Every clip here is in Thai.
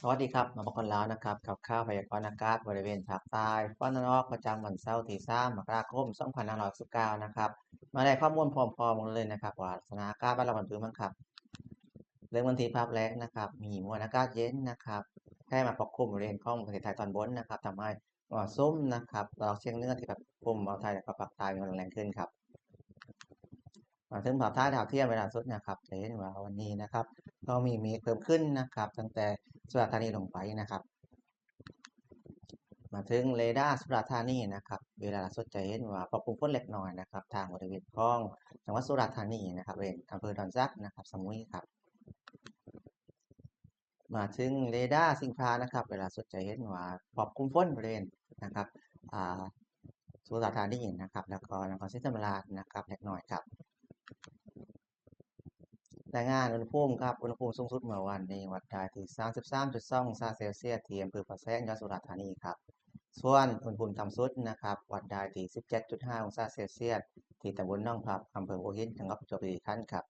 วัสดีครับมาพบกันแล้วนะครับกับข่าวพยากรณ์อากาศบริเวณภาคใต้ฝั่งตะวันออกประจำวันเสาร์ที่3มกราคม2519นะครับมาได้ข้อมูลพร้อมๆกันเลยนะครับว่าสถานการณ์บ้านเราเป็นยังไงบ้างครับเรื่องวันที่ภาพแรกนะครับมีมวลอากาศเย็นนะครับแผ่มาปกคลุมบริเวณของประเทศไทยตอนบนนะครับทำให้มรสุมนะครับตะวันออกเฉียงเหนือที่ปกคลุมอ่าวไทยและก็ภาคใต้มีกำลังแรงขึ้นครับมาถึงภาพถ่ายดาวเทียมเวลาสุดนะครับจะเห็นว่าวันนี้นะครับก็มีเมฆเพิ่มขึ้นนะครับตั้งแต่สุราษฎร์ธานีลงไปนะครับ มาถึงเรดาร์สุราษฎร์ธานีนะครับเวลาเราสนใจเห็นว่าปกคลุมฝนเล็กน้อยนะครับทางบริเวณของจังหวัดสุราษฎร์ธานีนะครับบริเวณอำเภอดอนซักนะครับสมุยครับมาถึงเรดาร์สิงห์ฟ้านะครับเวลาสนใจเห็นว่าปกคลุมฝนบริเวณนะครับอ่าสุราษฎร์ธานีนะครับแล้วก็นครศรีธรรมราชนะครับเล็กน้อยครับรายงานอุณหภูมิครับอุณหภูมิสูงสุดเมื่อวันนี้วัดได้ที่33.2องศาเซลเซียสที่อำเภอปะแซจังหวัดสุราษฎร์ธานีครับ ส่วนอุณหภูมิต่ำสุดนะครับวัดได้ที่17.5องศาเซลเซียสที่ตำบลหนองพลับอำเภอหัวหินจังหวัดประจวบคีรีขันธ์ครับ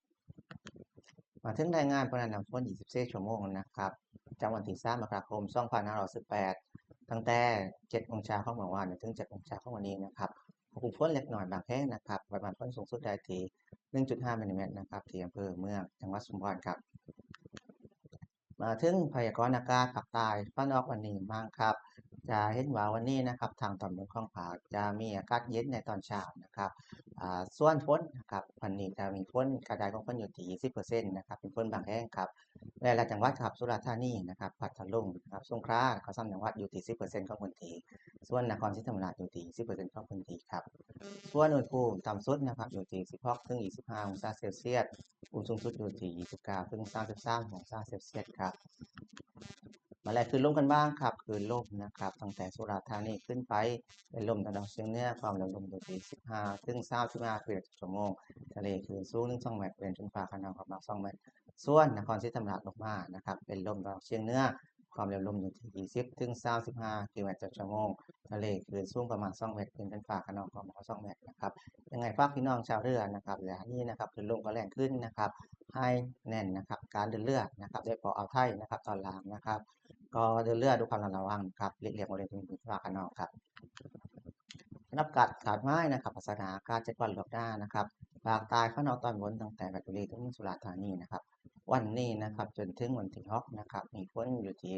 มาถึงรายงานปริมาณน้ำฝน24ชั่วโมงนะครับจำวันที่3มกราคม2518ตั้งแต่7โมงเช้าของเมื่อวานถึง7โมงเช้าของวันนี้นะครับปริมาณฝนเล็กน้อยบางแห่งนะครับปริมาณฝนสูงสุดได้ที่1.5มิลลิเมตรนะครับที่อำเภอเมืองจังหวัดชุมพรครับมาถึงพยากรณ์อากาศภาคใต้ฝั่งตะวันออกวันนี้บ้างครับ จะเห็นว่าวันนี้นะครับทางตอนบนของภาคจะมีอากาศเย็นในตอนเช้านะครับส่วนฝนนะครับวันนี้จะมีฝนกระจายของฝนอยู่ที่20%นะครับเป็นฝนบางแห่งครับและหลายจังหวัดครับสุราษฎร์ธานีนะครับพัทลุงนะครับสงขลาก็ซ้ำจังหวัดอยู่ที่10%ของพื้นที่ส่วนนครศรีธรรมราชอยู่ที่10%ของพื้นที่ครับส่วนอุณหภูมิต่ำสุดนะครับอยู่ที่16ถึง25องศาเซลเซียสอุณหภูมิสูงสุดอยู่ที่29ถึง33องศาเซลเซียสครับ มาแลกคลื่นลมกันบ้างครับคลื่นลมนะครับตั้งแต่สุราษฎร์ธานีขึ้นไปเป็นลมตะวันออกเฉียงเหนือความเร็วลมอยู่ที่15ถึง35กิโลเมตรต่อชั่วโมงทะเลคลื่นสูง1-2เมตรเป็นชนฟ้าขนองความยาว2เมตรส่วนนครศรีธรรมราชลงมานะครับเป็นลมตะวันออกเฉียงเหนือความเร็วลมอยู่ที่20ถึง35กิโลเมตรต่อชั่วโมงทะเลคลื่นสูงประมาณ2เมตรเป็นชนฟ้าขนองความยาว2เมตรนะครับยังไงฝากพี่น้องชาวเรือนะครับและนี่นะครับคลื่นลมก็แรงขึ้นนะครับให้แน่นนะครับการเดินเรือนะครับโดยเฉพาะอ่าวไทยนะครับตอนล่างนะครับ ก็เดินเรือด้วยความระวังครับเรียกบริเวณพื้นที่ภาคกันนอกครับสำหรับการขาดไม้นะครับศาสนาการ7วันหลบหน้านะครับภาคใต้ข้างนอกตอนบนตั้งแต่ปัตตานีถึงสุราษฎร์ธานีนะครับวันนี้นะครับจนถึงวันที่6นะครับมีฝนอยู่ที่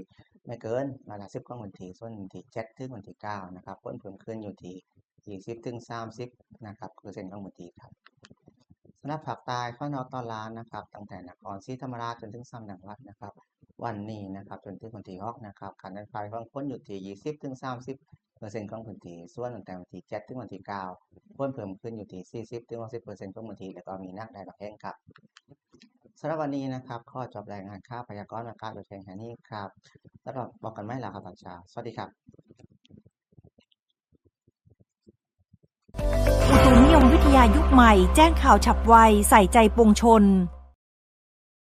ไม่เกิน10ของวันที่ส่วนที่7ถึงวันที่9นะครับฝนเพิ่มขึ้นอยู่ที่20ถึง30นะครับเปอร์เซ็นต์ของวันที่ครับสำหรับภาคใต้ข้างนอกตอนล่างนะครับตั้งแต่นครศรีธรรมราชจนถึง3จังหวัดนะครับ วันนี้นะครับจนถึงวันที่6นะครับการได้ไฟของฝนอยู่ที่20ถึง30%ของพื้นที่ส่วนตั้งแต่วันที่7ถึงวันที่9ฝนเพิ่มขึ้นอยู่ที่40ถึง60%ของพื้นที่แล้วก็มีนักได้บางแห่งครับสำหรับวันนี้นะครับข้อจบรายงานข่าวพยากรณ์อากาศโดยเพียงแค่นี้ครับแล้วเราบอกกันไหมล่ะครับตอนเช้าสวัสดีครับอุตุนิยมวิทยายุคใหม่แจ้งข่าวฉับไวใส่ใจปวงชน